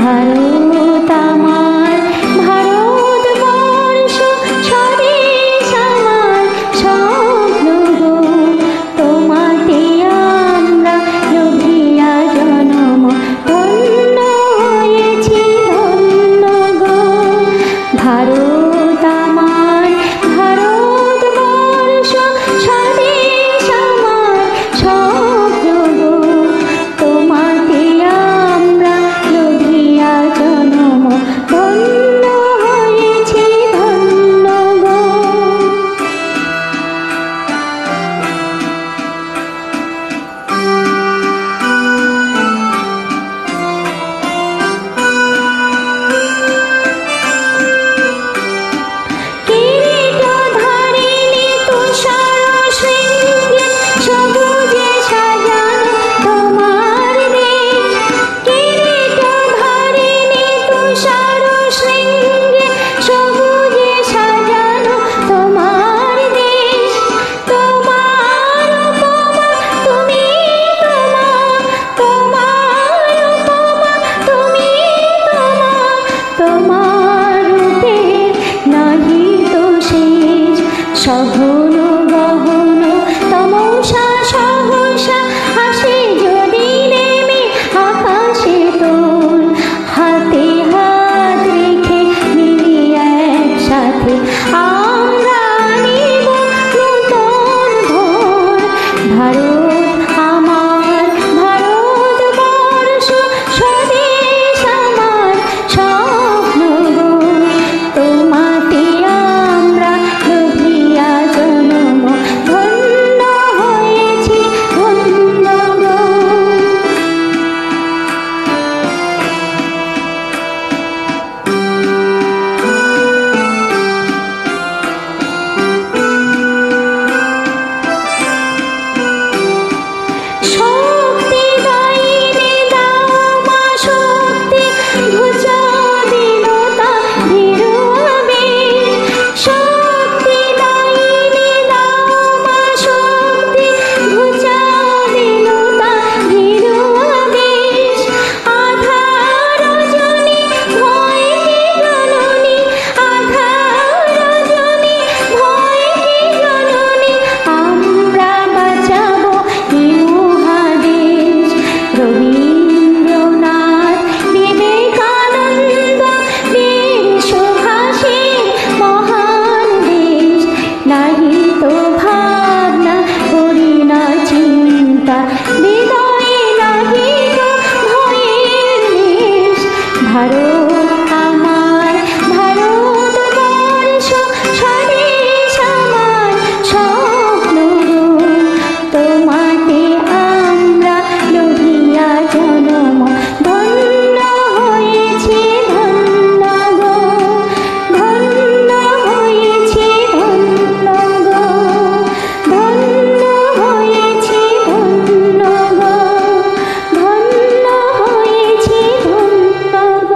ভারত আমার, ভারতবর্ষ স্বদেশ আমার, স্বপ্ন গো তোমাতে আমরা লোভিয়া জনম, ধন্য হয়েছি ধন্য গো। ভারত আমার, ভারতবর্ষ স্বদেশ আমার, স্বপ্ন গো তোমাতে আমরা লোভিয়া জনম, ধন্য হয়েছি ধন্য গো। কিরীটধারিণী তুষার শৃঙ্গে সবুজে সাজানো তোমার দেশ, কিরীটধারিণী তুষার শৃঙ্গে সবুজে সাজানো তোমার দেশ। তোমার উপমা তুমি তোমা, তোমার উপমা তুমি তোমা, তোমার রূপের নাহি তো শেষ। সঘন গহন তমসা